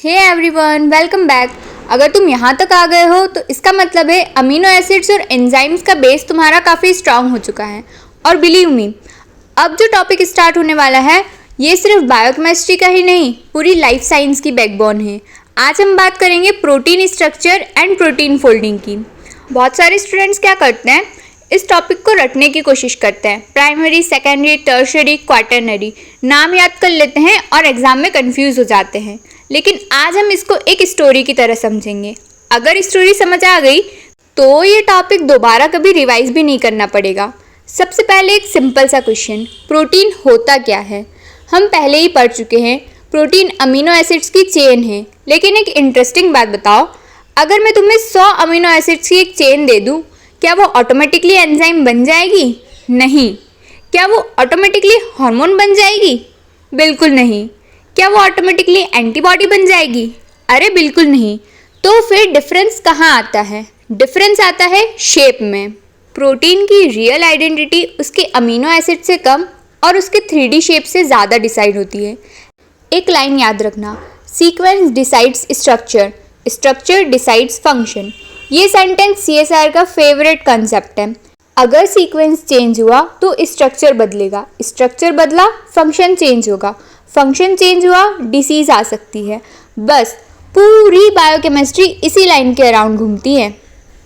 Hey everyone, welcome back. अगर तुम यहाँ तक आ गए हो तो इसका मतलब है अमीनो एसिड्स और एंजाइम्स का बेस तुम्हारा काफ़ी स्ट्रांग हो चुका है। और बिलीव मी, अब जो टॉपिक स्टार्ट होने वाला है ये सिर्फ बायोकेमिस्ट्री का ही नहीं, पूरी लाइफ साइंस की बैकबोन है। आज हम बात करेंगे protein structure and protein folding की। बहुत सारे स्टूडेंट्स क्या करते हैं, इस टॉपिक को रटने की कोशिश करते हैं। प्राइमरी, सेकेंडरी, टर्शियरी, क्वाटरनरी नाम याद कर लेते हैं और एग्जाम में कंफ्यूज हो जाते हैं। लेकिन आज हम इसको एक स्टोरी की तरह समझेंगे। अगर स्टोरी समझ आ गई तो ये टॉपिक दोबारा कभी रिवाइज भी नहीं करना पड़ेगा। सबसे पहले एक सिंपल सा क्वेश्चन, प्रोटीन होता क्या है? हम पहले ही पढ़ चुके हैं, प्रोटीन अमीनो एसिड्स की चेन है। लेकिन एक इंटरेस्टिंग बात बताओ, अगर मैं तुम्हें 100 अमीनो एसिड्स की एक चेन दे दूँ, क्या वो ऑटोमेटिकली एंजाइम बन जाएगी? नहीं। क्या वो ऑटोमेटिकली हार्मोन बन जाएगी? बिल्कुल नहीं। क्या वो ऑटोमेटिकली एंटीबॉडी बन जाएगी? अरे बिल्कुल नहीं। तो फिर डिफरेंस कहाँ आता है? डिफरेंस आता है शेप में। प्रोटीन की रियल आइडेंटिटी उसके अमीनो एसिड से कम और उसके 3D शेप से ज़्यादा डिसाइड होती है। एक लाइन याद रखना, sequence decides structure, structure decides function. ये सेंटेंस CSR का फेवरेट कंसेप्ट है। अगर सीक्वेंस चेंज हुआ तो स्ट्रक्चर बदलेगा, स्ट्रक्चर बदला फंक्शन चेंज होगा, फंक्शन चेंज हुआ डिसीज आ सकती है। बस पूरी बायोकेमिस्ट्री इसी लाइन के अराउंड घूमती है।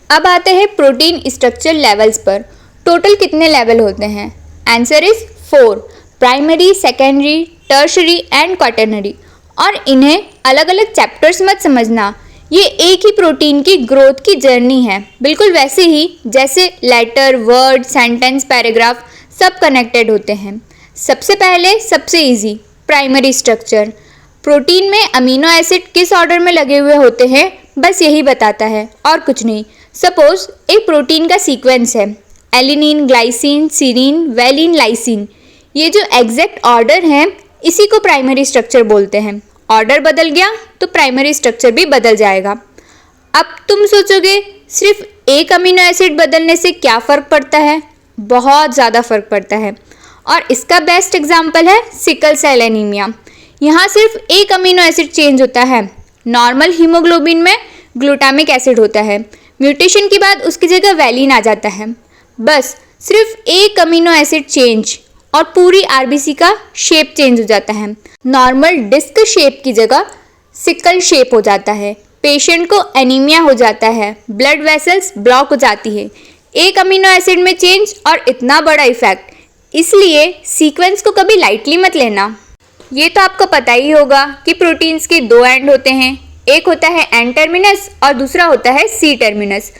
अब आते हैं प्रोटीन स्ट्रक्चर लेवल्स पर। टोटल कितने लेवल होते हैं? Answer is 4, primary, secondary, tertiary and quaternary. और इन्हें अलग अलग चैप्टर्स मत समझना, ये एक ही प्रोटीन की ग्रोथ की जर्नी है, बिल्कुल वैसे ही जैसे लेटर, वर्ड, सेंटेंस, पैराग्राफ सब कनेक्टेड होते हैं। सबसे पहले सबसे इजी, प्राइमरी स्ट्रक्चर। प्रोटीन में अमीनो एसिड किस ऑर्डर में लगे हुए होते हैं बस यही बताता है और कुछ नहीं। सपोज एक प्रोटीन का सीक्वेंस है, alanine, glycine, serine, valine, lysine. ये जो एग्जैक्ट ऑर्डर है इसी को प्राइमरी स्ट्रक्चर बोलते हैं। ऑर्डर बदल गया तो प्राइमरी स्ट्रक्चर भी बदल जाएगा। अब तुम सोचोगे सिर्फ एक अमीनो एसिड बदलने से क्या फ़र्क पड़ता है? बहुत ज़्यादा फ़र्क पड़ता है। और इसका बेस्ट एग्जाम्पल है सिकल सेल एनीमिया। यहाँ सिर्फ एक अमीनो एसिड चेंज होता है। नॉर्मल हीमोग्लोबिन में ग्लूटामिक एसिड होता है, म्यूटेशन के बाद उसकी जगह वैलिन आ जाता है। बस सिर्फ एक अमीनो एसिड चेंज और पूरी RBC का शेप चेंज हो जाता है। नॉर्मल डिस्क शेप की जगह सिकल शेप हो जाता है। पेशेंट को एनीमिया हो जाता है, ब्लड वेसल्स ब्लॉक हो जाती है। एक अमीनो एसिड में चेंज और इतना बड़ा इफेक्ट, इसलिए सीक्वेंस को कभी लाइटली मत लेना। ये तो आपको पता ही होगा कि प्रोटीन्स के 2 एंड होते हैं, एक होता है एन टर्मिनस और दूसरा होता है सी टर्मिनस।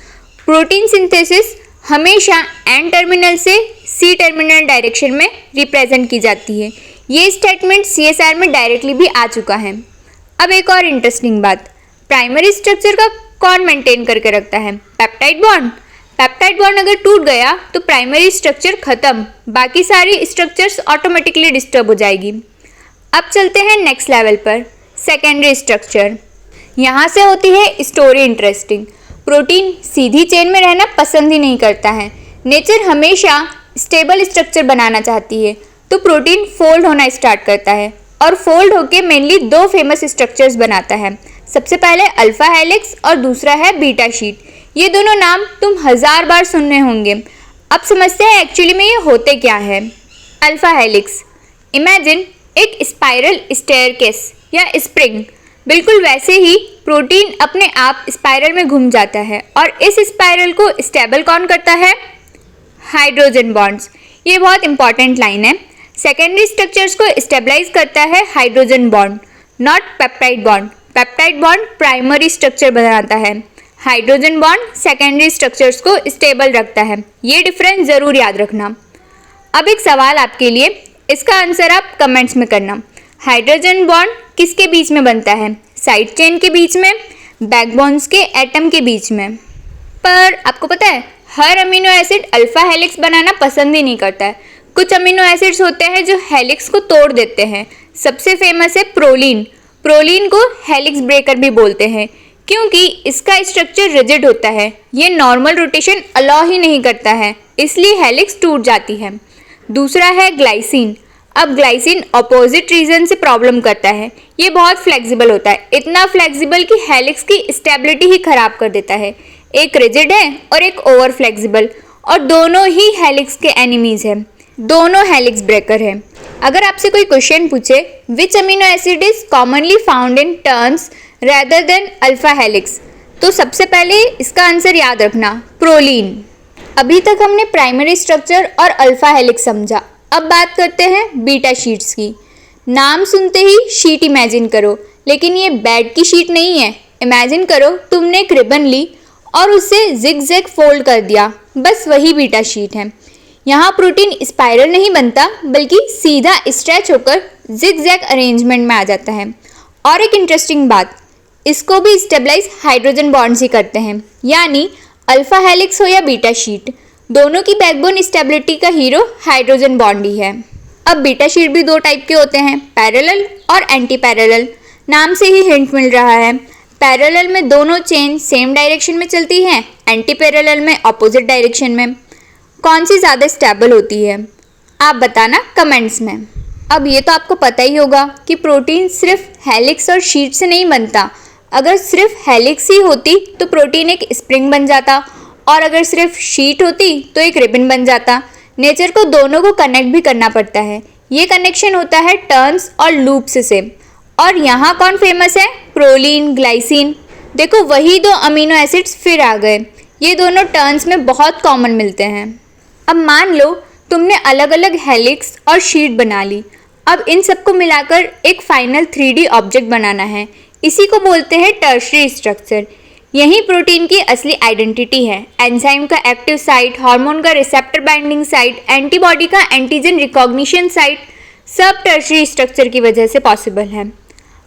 प्रोटीन सिंथेसिस हमेशा एन टर्मिनल से सी टर्मिनल डायरेक्शन में रिप्रेजेंट की जाती है। ये स्टेटमेंट CSR में डायरेक्टली भी आ चुका है। अब एक और इंटरेस्टिंग बात, प्राइमरी स्ट्रक्चर का कौन मेंटेन करके रखता है? Peptide bond. पेप्टाइड बॉन्ड अगर टूट गया तो प्राइमरी स्ट्रक्चर खत्म, बाकी सारी स्ट्रक्चर्स ऑटोमेटिकली डिस्टर्ब हो जाएगी। अब चलते हैं नेक्स्ट लेवल पर, सेकेंडरी स्ट्रक्चर। यहाँ से होती है स्टोरी इंटरेस्टिंग। प्रोटीन सीधी चेन में रहना पसंद ही नहीं करता है। नेचर हमेशा स्टेबल स्ट्रक्चर बनाना चाहती है, तो प्रोटीन फोल्ड होना स्टार्ट करता है और फोल्ड होके मेनली 2 फेमस स्ट्रक्चर्स बनाता है। सबसे पहले अल्फा हेलिक्स और दूसरा है बीटा शीट। ये दोनों नाम तुम 1000 बार सुनने होंगे। अब समझते हैं एक्चुअली में ये होते क्या है। अल्फा हेलिक्स, इमेजिन एक स्पाइरल स्टेयरकेस या स्प्रिंग। बिल्कुल वैसे ही प्रोटीन अपने आप स्पाइरल में घूम जाता है और इस स्पाइरल को स्टेबल कौन करता है? Hydrogen bonds. ये बहुत इंपॉर्टेंट लाइन है। सेकेंडरी स्ट्रक्चर्स को स्टेबलाइज करता है hydrogen bond, not peptide bond. Peptide bond primary structure बनाता है, हाइड्रोजन बॉन्ड सेकेंडरी स्ट्रक्चर्स को स्टेबल रखता है। ये डिफरेंस ज़रूर याद रखना। अब एक सवाल आपके लिए, इसका आंसर आप कमेंट्स में करना। हाइड्रोजन बॉन्ड किसके बीच में बनता है? साइड चेन के बीच में, बैकबोन्स के एटम के बीच में। पर आपको पता है हर अमीनो एसिड अल्फा हेलिक्स बनाना पसंद ही नहीं करता है। कुछ अमीनो एसिड्स होते हैं जो हेलिक्स को तोड़ देते हैं। सबसे फेमस है प्रोलीन। प्रोलीन को हेलिक्स ब्रेकर भी बोलते हैं क्योंकि इसका स्ट्रक्चर रिजिड होता है। ये नॉर्मल रोटेशन अलाउ ही नहीं करता है, इसलिए हेलिक्स टूट जाती है। दूसरा है ग्लाइसिन। अब ग्लाइसिन अपोजिट रीजन से प्रॉब्लम करता है। ये बहुत फ्लेक्सिबल होता है, इतना फ्लेक्सिबल कि हेलिक्स की स्टेबिलिटी ही खराब कर देता है। एक रिजिड है और एक ओवर फ्लेक्सिबल, और दोनों ही हेलिक्स के एनिमीज हैं, दोनों हेलिक्स ब्रेकर हैं। अगर आपसे कोई क्वेश्चन पूछे which amino acid is commonly found in turns rather than alpha helix, तो सबसे पहले इसका आंसर याद रखना, प्रोलीन। अभी तक हमने प्राइमरी स्ट्रक्चर और अल्फा हेलिक्स समझा। अब बात करते हैं बीटा शीट्स की। नाम सुनते ही शीट इमेजिन करो, लेकिन ये बेड की शीट नहीं है। इमेजिन करो तुमने एक रिबन ली और उसे जिग जैग फोल्ड कर दिया, बस वही बीटा शीट है। यहाँ प्रोटीन स्पाइरल नहीं बनता, बल्कि सीधा स्ट्रेच होकर जिग जैग अरेंजमेंट में आ जाता है। और एक इंटरेस्टिंग बात, इसको भी स्टेबलाइज हाइड्रोजन बॉन्ड्स ही करते हैं, यानी अल्फा हेलिक्स हो या बीटा शीट, दोनों की बैकबोन स्टेबिलिटी का हीरो हाइड्रोजन बॉन्ड ही है। अब बीटा शीट भी दो टाइप के होते हैं, पैरेलल और एंटी पैरेलल। नाम से ही हिंट मिल रहा है, पैरेलल में दोनों चेन सेम डायरेक्शन में चलती हैं, एंटी पैरेलल में ऑपोजिट डायरेक्शन में। कौन सी ज़्यादा स्टेबल होती है, आप बताना कमेंट्स में। अब ये तो आपको पता ही होगा कि प्रोटीन सिर्फ हेलिक्स और शीट से नहीं बनता। अगर सिर्फ हेलिक्स ही होती तो प्रोटीन एक स्प्रिंग बन जाता, और अगर सिर्फ शीट होती तो एक रिबन बन जाता। नेचर को दोनों को कनेक्ट भी करना पड़ता है। ये कनेक्शन होता है टर्न्स और लूप्स से। और यहाँ कौन फेमस है, प्रोलीन, ग्लाइसिन। देखो वही दो अमीनो एसिड्स फिर आ गए। ये दोनों टर्न्स में बहुत कॉमन मिलते हैं। अब मान लो तुमने अलग अलग हेलिक्स और शीट बना ली। अब इन सबको मिलाकर एक फाइनल 3D ऑब्जेक्ट बनाना है। इसी को बोलते हैं टर्शरी स्ट्रक्चर। यही प्रोटीन की असली आइडेंटिटी है। एंजाइम का एक्टिव साइट, हार्मोन का रिसेप्टर बाइंडिंग साइट, एंटीबॉडी का एंटीजन रिकॉग्निशन साइट, सब टर्शरी स्ट्रक्चर की वजह से पॉसिबल है।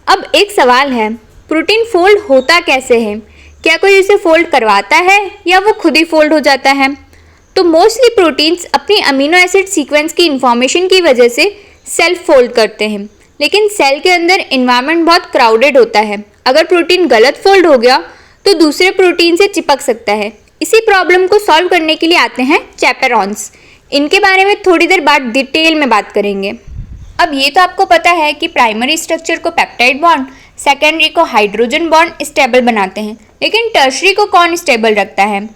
अब एक सवाल है, प्रोटीन फोल्ड होता कैसे है? क्या कोई उसे फोल्ड करवाता है या वो खुद ही फोल्ड हो जाता है? तो मोस्टली प्रोटीन्स अपनी अमीनो एसिड सीक्वेंस की इंफॉर्मेशन की वजह से सेल्फ फोल्ड करते हैं, लेकिन सेल के अंदर इन्वायरमेंट बहुत क्राउडेड होता है। अगर प्रोटीन गलत फोल्ड हो गया तो दूसरे प्रोटीन से चिपक सकता है। इसी प्रॉब्लम को सॉल्व करने के लिए आते हैं चैपेरॉन्स। इनके बारे में थोड़ी देर बाद डिटेल में बात करेंगे। अब ये तो आपको पता है कि प्राइमरी स्ट्रक्चर को पेप्टाइड बॉन्ड, सेकेंडरी को हाइड्रोजन बॉन्ड स्टेबल बनाते हैं, लेकिन टर्शरी को कौन स्टेबल रखता है?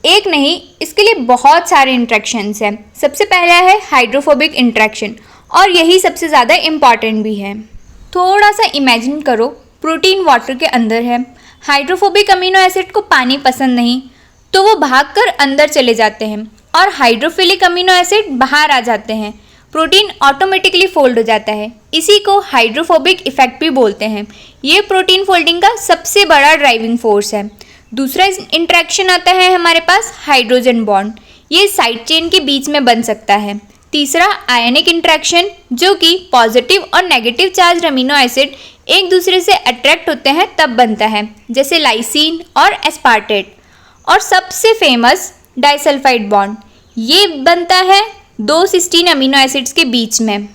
एक नहीं, इसके लिए बहुत सारे इंट्रैक्शंस हैं। सबसे पहला है हाइड्रोफोबिक इंट्रैक्शन, और यही सबसे ज़्यादा इम्पॉर्टेंट भी है। थोड़ा सा इमेजिन करो, प्रोटीन वाटर के अंदर है। हाइड्रोफोबिक अमीनो एसिड को पानी पसंद नहीं, तो वो भागकर अंदर चले जाते हैं, और हाइड्रोफिलिक अमीनो एसिड बाहर आ जाते हैं। प्रोटीन ऑटोमेटिकली फोल्ड हो जाता है। इसी को हाइड्रोफोबिक इफेक्ट भी बोलते हैं। ये प्रोटीन फोल्डिंग का सबसे बड़ा ड्राइविंग फोर्स है। दूसरा इंट्रैक्शन आता है हमारे पास हाइड्रोजन बॉन्ड। ये साइड चेन के बीच में बन सकता है। तीसरा आयनिक इंट्रैक्शन, जो कि पॉजिटिव और नेगेटिव चार्ज अमीनो एसिड एक दूसरे से अट्रैक्ट होते हैं तब बनता है, जैसे लाइसीन और एस्पार्टेट। और सबसे फेमस डाइसल्फाइड बॉन्ड, ये बनता है दो सिस्टीन अमीनो एसिड्स के बीच में।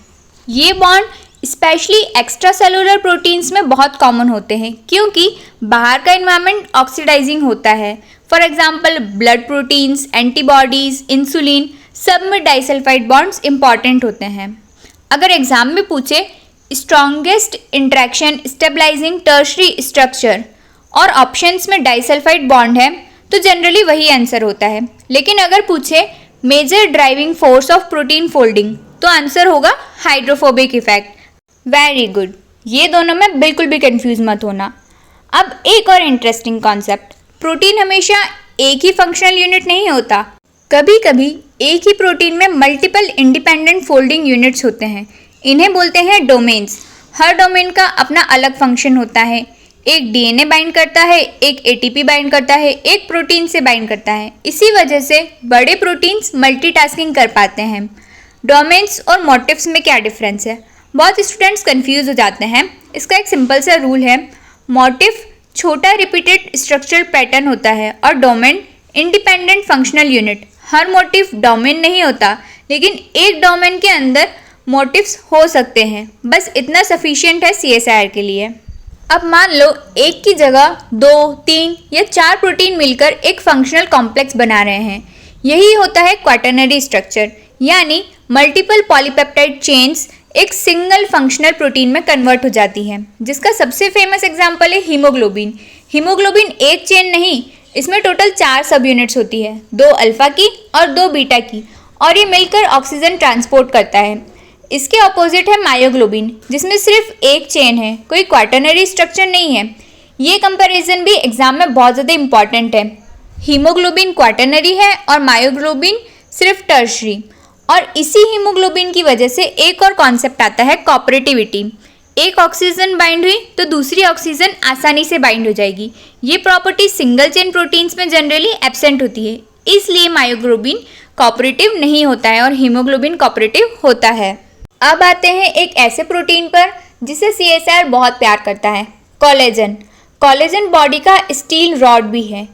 ये bond specially extra cellular proteins में बहुत कॉमन होते हैं, क्योंकि बाहर का इन्वायरमेंट ऑक्सीडाइजिंग होता है। For example blood proteins, antibodies, insulin, सब में डाइसल्फाइड बॉन्ड्स इंपॉर्टेंट होते हैं। अगर एग्जाम में पूछे strongest interaction stabilizing tertiary structure और ऑप्शंस में डाइसल्फाइड बॉन्ड है, तो जनरली वही आंसर होता है। लेकिन अगर पूछे major driving force of protein folding, तो आंसर होगा हाइड्रोफोबिक इफेक्ट। वेरी गुड, ये दोनों में बिल्कुल भी कंफ्यूज मत होना। अब एक और इंटरेस्टिंग कॉन्सेप्ट, प्रोटीन हमेशा एक ही फंक्शनल यूनिट नहीं होता। कभी कभी एक ही प्रोटीन में मल्टीपल इंडिपेंडेंट फोल्डिंग यूनिट्स होते हैं। इन्हें बोलते हैं डोमेन्स। हर डोमेन का अपना अलग फंक्शन होता है। एक डीएनए बाइंड करता है, एक एटीपी बाइंड करता है, एक प्रोटीन से बाइंड करता है। इसी वजह से बड़े प्रोटीन्स मल्टीटास्किंग कर पाते हैं। डोमेन्स और मोटिफ्स में क्या डिफरेंस है? बहुत स्टूडेंट्स कंफ्यूज हो जाते हैं। इसका एक सिंपल सा रूल है, मोटिफ छोटा रिपीटेड स्ट्रक्चरल पैटर्न होता है और डोमेन इंडिपेंडेंट फंक्शनल यूनिट। हर मोटिफ डोमेन नहीं होता, लेकिन एक डोमेन के अंदर मोटिफ्स हो सकते हैं। बस इतना सफिशिएंट है सीएसआईआर के लिए। अब मान लो एक की जगह 2, 3 या 4 प्रोटीन मिलकर एक फंक्शनल कॉम्प्लेक्स बना रहे हैं। यही होता है क्वाटर्नरी स्ट्रक्चर। यानी मल्टीपल पॉलीपेप्टाइड चेन्स एक सिंगल फंक्शनल प्रोटीन में कन्वर्ट हो जाती है, जिसका सबसे फेमस एग्जाम्पल है हीमोग्लोबिन। हीमोग्लोबिन एक चेन नहीं, इसमें टोटल 4 सब यूनिट्स होती है, 2 अल्फा की और 2 बीटा की, और ये मिलकर ऑक्सीजन ट्रांसपोर्ट करता है। इसके ऑपोजिट है मायोग्लोबिन, जिसमें सिर्फ एक चेन है, कोई क्वाटरनरी स्ट्रक्चर नहीं है। ये कंपैरिजन भी एग्जाम में बहुत ज़्यादा इंपॉर्टेंट है। हीमोग्लोबिन क्वाटरनरी है और मायोग्लोबिन सिर्फ टर्शरी। और इसी हीमोग्लोबिन की वजह से एक और कॉन्सेप्ट आता है कॉपरेटिविटी। एक ऑक्सीजन बाइंड हुई तो दूसरी ऑक्सीजन आसानी से बाइंड हो जाएगी। ये प्रॉपर्टी सिंगल चेन प्रोटीन्स में जनरली एब्सेंट होती है, इसलिए मायोग्लोबिन कॉपरेटिव नहीं होता है और हीमोग्लोबिन कॉपरेटिव होता है। अब आते हैं एक ऐसे प्रोटीन पर जिसे CSIR बहुत प्यार करता है, कोलेजन। कोलेजन बॉडी का स्टील रॉड भी है।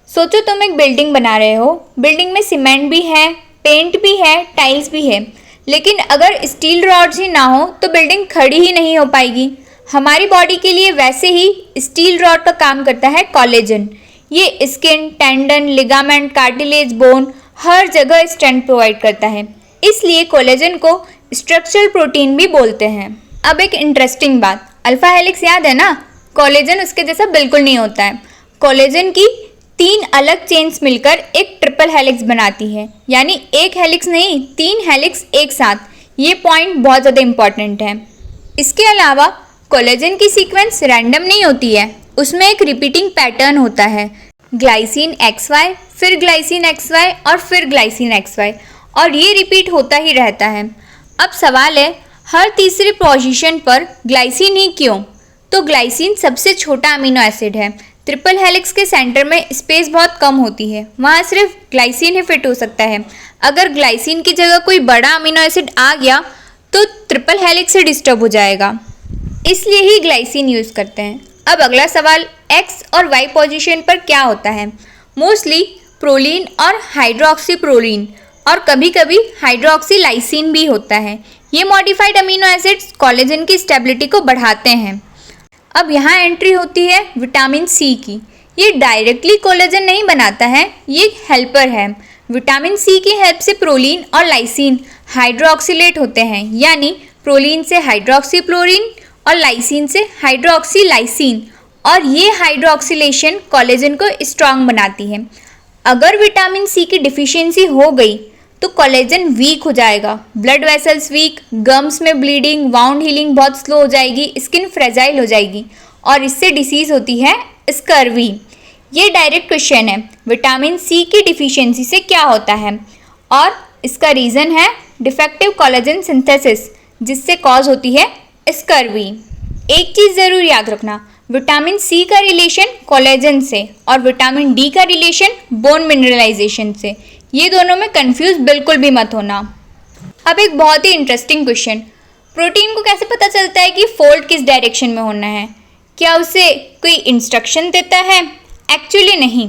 सोचो तुम एक बिल्डिंग बना रहे हो, बिल्डिंग में सीमेंट भी है, पेंट भी है, टाइल्स भी है, लेकिन अगर स्टील रॉड्स ही ना हो तो बिल्डिंग खड़ी ही नहीं हो पाएगी। हमारी बॉडी के लिए वैसे ही स्टील रॉड का काम करता है कोलेजन। ये skin, tendon, ligament, cartilage, bone हर जगह स्ट्रेंथ प्रोवाइड करता है, इसलिए कोलेजन को स्ट्रक्चरल प्रोटीन भी बोलते हैं। अब एक इंटरेस्टिंग बात, अल्फा हेलिक्स याद है ना? कोलेजन उसके जैसा बिल्कुल नहीं होता है। कोलेजन की 3 अलग चेन्स मिलकर एक ट्रिपल हेलिक्स बनाती है, यानी एक हेलिक्स नहीं, 3 हेलिक्स एक साथ। ये पॉइंट बहुत ज़्यादा इंपॉर्टेंट है। इसके अलावा कोलेजन की सीक्वेंस रैंडम नहीं होती है, उसमें एक रिपीटिंग पैटर्न होता है। ग्लाइसिन XY, फिर ग्लाइसिन XY और फिर ग्लाइसिन XY, और ये रिपीट होता ही रहता है। अब सवाल है, हर तीसरे पोजीशन पर ग्लाइसिन ही क्यों? तो ग्लाइसिन सबसे छोटा अमीनो एसिड है। ट्रिपल हेलिक्स के सेंटर में स्पेस बहुत कम होती है, वहाँ सिर्फ ग्लाइसिन ही फिट हो सकता है। अगर ग्लाइसिन की जगह कोई बड़ा अमीनो एसिड आ गया तो ट्रिपल हेलिक्स से डिस्टर्ब हो जाएगा, इसलिए ही ग्लाइसिन यूज़ करते हैं। अब अगला सवाल, X और Y पोजीशन पर क्या होता है? मोस्टली प्रोलीन और हाइड्रोक्सीप्रोलीन, और कभी कभी हाइड्रोक्सीलाइसिन भी होता है। ये मॉडिफाइड अमीनो एसिड्स कोलेजन की स्टेबिलिटी को बढ़ाते हैं। अब यहाँ एंट्री होती है विटामिन C की। ये डायरेक्टली कोलेजन नहीं बनाता है, ये एक हेल्पर है। विटामिन C की हेल्प से प्रोलीन और लाइसिन हाइड्रोक्सिलेट होते हैं, यानी प्रोलीन से हाइड्रोक्सीप्रोलीन और लाइसिन से हाइड्रोक्सीलाइसिन, और ये हाइड्रोक्सिलेशन कोलेजन को स्ट्रांग बनाती है। अगर विटामिन C की डिफिशियंसी हो गई तो कोलेजन वीक हो जाएगा, ब्लड वेसल्स वीक, गम्स में ब्लीडिंग, वाउंड हीलिंग बहुत स्लो हो जाएगी, स्किन फ्रेजाइल हो जाएगी, और इससे डिसीज होती है स्कर्वी। ये डायरेक्ट क्वेश्चन है, विटामिन C की डिफिशियंसी से क्या होता है? और इसका रीज़न है डिफेक्टिव कोलेजन सिंथेसिस, जिससे कॉज होती है स्कर्वी। एक चीज़ ज़रूर याद रखना, विटामिन C का रिलेशन कोलेजन से और विटामिन D का रिलेशन बोन मिनरलाइजेशन से। ये दोनों में कंफ्यूज बिल्कुल भी मत होना। अब एक बहुत ही इंटरेस्टिंग क्वेश्चन, प्रोटीन को कैसे पता चलता है कि फोल्ड किस डायरेक्शन में होना है? क्या उसे कोई इंस्ट्रक्शन देता है? एक्चुअली नहीं,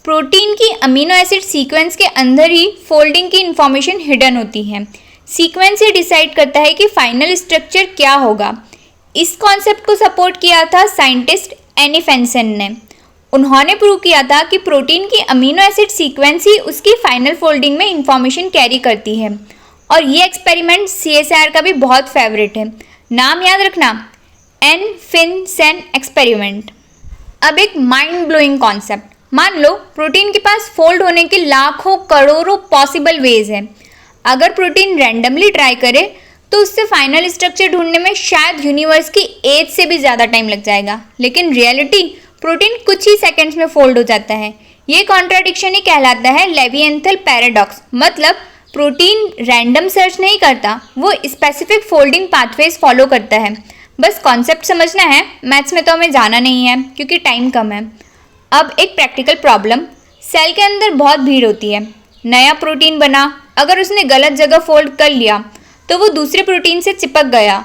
प्रोटीन की अमीनो एसिड सीक्वेंस के अंदर ही फोल्डिंग की इंफॉर्मेशन हिडन होती है। सीक्वेंस ही डिसाइड करता है कि फाइनल स्ट्रक्चर क्या होगा। इस कॉन्सेप्ट को सपोर्ट किया था साइंटिस्ट एनी फेंसन ने। उन्होंने प्रूव किया था कि प्रोटीन की अमीनो एसिड सीक्वेंस ही उसकी फाइनल फोल्डिंग में इंफॉर्मेशन कैरी करती है, और ये एक्सपेरिमेंट CSIR का भी बहुत फेवरेट है। नाम याद रखना, एन फिन सेन एक्सपेरिमेंट। अब एक माइंड ब्लोइंग कॉन्सेप्ट, मान लो प्रोटीन के पास फोल्ड होने के लाखों करोड़ों पॉसिबल वेज हैं। अगर प्रोटीन रैंडमली ट्राई करे तो उससे फाइनल स्ट्रक्चर ढूंढने में शायद यूनिवर्स की एज से भी ज़्यादा टाइम लग जाएगा, लेकिन रियलिटी प्रोटीन कुछ ही सेकंड्स में फोल्ड हो जाता है। ये कॉन्ट्राडिक्शन ही कहलाता है लेविएंथल पैराडॉक्स। मतलब प्रोटीन रैंडम सर्च नहीं करता, वो स्पेसिफिक फोल्डिंग पाथवेज फॉलो करता है। बस कॉन्सेप्ट समझना है, मैथ्स में तो हमें जाना नहीं है क्योंकि टाइम कम है। अब एक प्रैक्टिकल प्रॉब्लम, सेल के अंदर बहुत भीड़ होती है, नया प्रोटीन बना, अगर उसने गलत जगह फोल्ड कर लिया तो वो दूसरे प्रोटीन से चिपक गया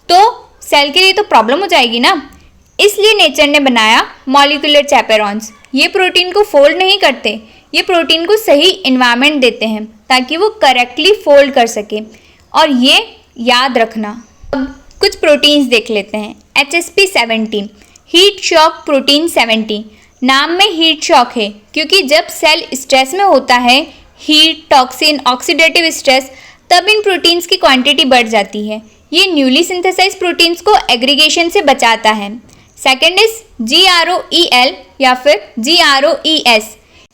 तो सेल के लिए तो प्रॉब्लम हो जाएगी ना। इसलिए नेचर ने बनाया मॉलिक्यूलर चैपेरॉन्स। ये प्रोटीन को फोल्ड नहीं करते, ये प्रोटीन को सही इन्वायरमेंट देते हैं ताकि वो करेक्टली फोल्ड कर सके। और ये याद रखना। अब कुछ प्रोटीन्स देख लेते हैं। HSP17 heat shock protein 70। नाम में हीट शॉक है क्योंकि जब सेल स्ट्रेस में होता है, हीट, टॉक्सिन, ऑक्सीडेटिव स्ट्रेस तब इन प्रोटीन्स की क्वांटिटी बढ़ जाती है। ये न्यूली सिंथेसाइज प्रोटीन्स को एग्रीगेशन से बचाता है। सेकेंड इज GROEL या फिर GROES।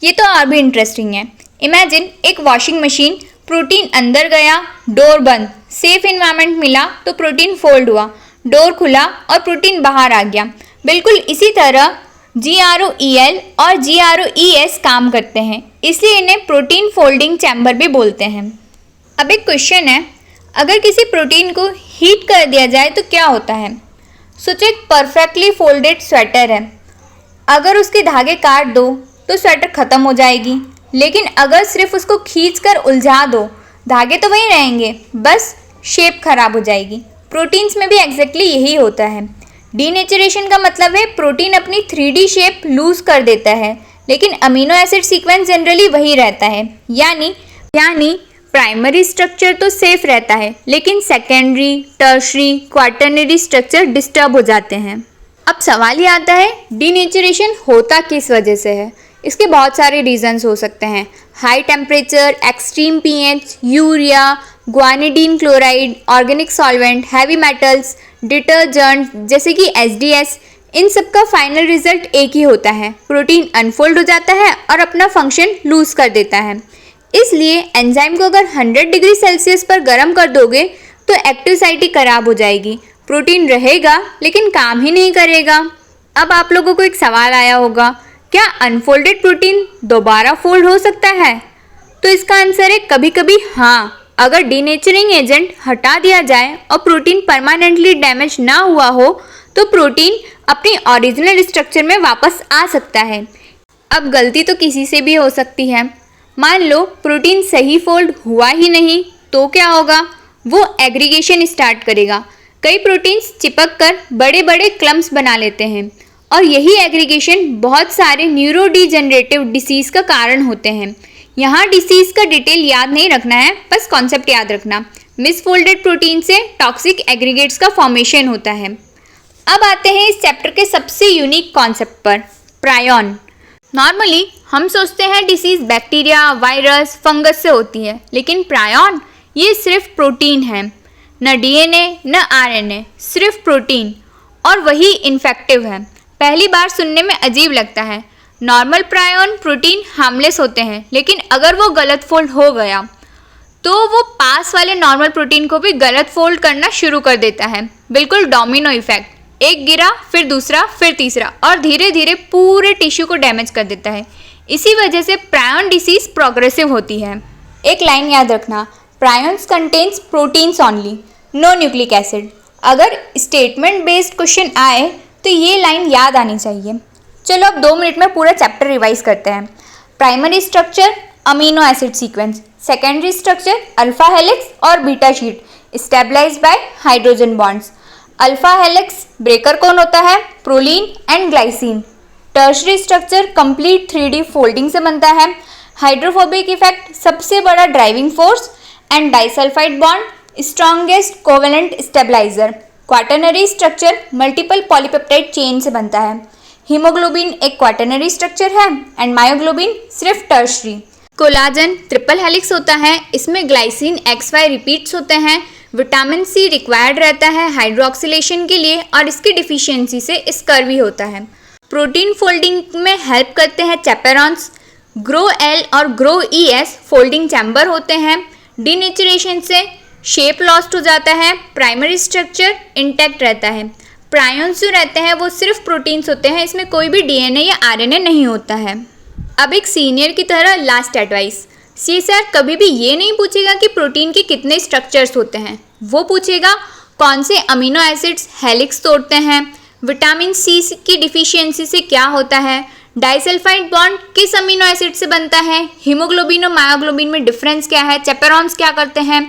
ये तो और भी इंटरेस्टिंग है। इमेजिन एक वॉशिंग मशीन, प्रोटीन अंदर गया, डोर बंद, सेफ इन्वायरमेंट मिला तो प्रोटीन फोल्ड हुआ, डोर खुला और प्रोटीन बाहर आ गया। बिल्कुल इसी तरह GROEL और GROES काम करते हैं, इसलिए इन्हें प्रोटीन फोल्डिंग चैम्बर भी बोलते हैं। अब एक क्वेश्चन है, अगर किसी प्रोटीन को हीट कर दिया जाए तो क्या होता है? सोचो एक परफेक्टली फोल्डेड स्वेटर है, अगर उसके धागे काट दो तो स्वेटर ख़त्म हो जाएगी, लेकिन अगर सिर्फ उसको खींचकर उलझा दो, धागे तो वहीं रहेंगे, बस शेप खराब हो जाएगी। प्रोटीन्स में भी एग्जैक्टली यही होता है। डीनेचरेशन का मतलब है प्रोटीन अपनी 3D शेप लूज कर देता है, लेकिन अमीनो एसिड सीक्वेंस जनरली वही रहता है। यानी प्राइमरी स्ट्रक्चर तो सेफ रहता है, लेकिन secondary, tertiary, quaternary structure disturb हो जाते हैं। अब सवाल ये आता है, डीनेचरेशन होता किस वजह से है? इसके बहुत सारे रीजंस हो सकते हैं। High temperature, extreme pH, urea, guanidine chloride, organic solvent, heavy metals, detergent जैसे कि SDS, इन सब का फाइनल रिजल्ट एक ही होता है, प्रोटीन अनफोल्ड हो जाता है और अपना फंक्शन लूज कर देता है। इसलिए एंजाइम को अगर 100 डिग्री सेल्सियस पर गर्म कर दोगे तो एक्टिव साइट ही खराब हो जाएगी, प्रोटीन रहेगा लेकिन काम ही नहीं करेगा। अब आप लोगों को एक सवाल आया होगा, क्या अनफोल्डेड प्रोटीन दोबारा फोल्ड हो सकता है? तो इसका आंसर है कभी कभी हाँ। अगर डीनेचरिंग एजेंट हटा दिया जाए और प्रोटीन परमानेंटली डैमेज ना हुआ हो तो प्रोटीन अपनी ओरिजिनल स्ट्रक्चर में वापस आ सकता है। अब गलती तो किसी से भी हो सकती है। मान लो प्रोटीन सही फोल्ड हुआ ही नहीं तो क्या होगा? वो एग्रीगेशन स्टार्ट करेगा। कई प्रोटीन्स चिपक कर बड़े बड़े क्लम्प्स बना लेते हैं और यही एग्रीगेशन बहुत सारे न्यूरोडीजेनरेटिव डिसीज का कारण होते हैं। यहाँ डिसीज का डिटेल याद नहीं रखना है, बस कॉन्सेप्ट याद रखना। मिसफोल्डेड प्रोटीन से टॉक्सिक एग्रीगेट्स का फॉर्मेशन होता है। अब आते हैं इस चैप्टर के सबसे यूनिक कॉन्सेप्ट पर, प्रायॉन। नॉर्मली हम सोचते हैं डिसीज बैक्टीरिया, वायरस, फंगस से होती है, लेकिन प्रायॉन ये सिर्फ प्रोटीन है, न DNA न RNA, सिर्फ प्रोटीन, और वही इन्फेक्टिव है। पहली बार सुनने में अजीब लगता है। नॉर्मल प्रायॉन प्रोटीन हार्मलेस होते हैं, लेकिन अगर वो गलत फोल्ड हो गया तो वो पास वाले नॉर्मल प्रोटीन को भी गलत फोल्ड करना शुरू कर देता है। बिल्कुल डोमिनो इफेक्ट, एक गिरा फिर दूसरा फिर तीसरा और धीरे धीरे पूरे टिश्यू को डैमेज कर देता है। इसी वजह से प्रायॉन डिसीज प्रोग्रेसिव होती है। एक लाइन याद रखना, prions contains proteins only, no nucleic acid. अगर स्टेटमेंट बेस्ड क्वेश्चन आए तो ये लाइन याद आनी चाहिए। चलो अब 2 मिनट में पूरा चैप्टर रिवाइज करते हैं। Primary structure amino acid sequence, secondary structure alpha helix और beta sheet stabilised by hydrogen bonds. Alpha helix breaker कौन होता है? Proline and glycine. Tertiary structure complete 3D folding से बनता है। हाइड्रोफोबिक इफेक्ट सबसे बड़ा driving force and disulphide bond strongest covalent stabiliser. Quaternary structure multiple polypeptide chain से बनता है। हीमोग्लोबिन एक क्वाटरनरी स्ट्रक्चर है एंड मायोग्लोबिन सिर्फ टर्शरी। कोलाजन ट्रिपल हेलिक्स होता है, इसमें ग्लाइसिन XY रिपीट्स होते हैं। विटामिन C रिक्वायर्ड रहता है हाइड्रोक्सिलेशन के लिए और इसकी डिफिशियंसी से स्कर्वी होता है। प्रोटीन फोल्डिंग में हेल्प करते हैं चैपेरॉन्स। GROEL और GROES फोल्डिंग चैम्बर होते हैं। डीनेचरेशन से शेप लॉस्ट हो जाता है, प्राइमरी स्ट्रक्चर इंटैक्ट रहता है। प्रायॉन्स जो रहते हैं वो सिर्फ प्रोटीन्स होते हैं, इसमें कोई भी DNA या RNA नहीं होता है। अब एक सीनियर की तरह लास्ट एडवाइस, CSR कभी भी ये नहीं पूछेगा कि प्रोटीन के कितने स्ट्रक्चर्स होते हैं, वो पूछेगा कौन से अमीनो एसिड्स हेलिक्स तोड़ते हैं, विटामिन C की डिफिशियंसी से क्या होता है, डाइसल्फाइड बॉन्ड किस अमीनो एसिड से बनता है, हीमोग्लोबिन और मायोग्लोबिन में डिफरेंस क्या है, चैपेरॉन्स क्या करते हैं,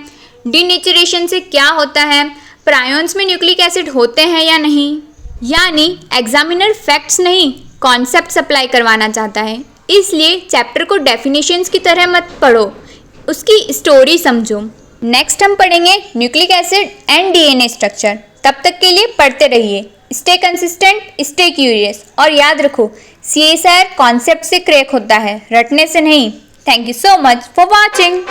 डीनेचरेशन से क्या होता है, प्रायॉन्स में न्यूक्लिक एसिड होते हैं या नहीं। यानी एग्जामिनर फैक्ट्स नहीं कॉन्सेप्ट सप्लाई करवाना चाहता है, इसलिए चैप्टर को डेफिनेशंस की तरह मत पढ़ो, उसकी स्टोरी समझो। नेक्स्ट हम पढ़ेंगे nucleic acid and DNA structure. तब तक के लिए पढ़ते रहिए। स्टे कंसिस्टेंट, स्टे क्यूरियस और याद रखो CSR कॉन्सेप्ट से क्रैक होता है, रटने से नहीं। Thank you so much for watching.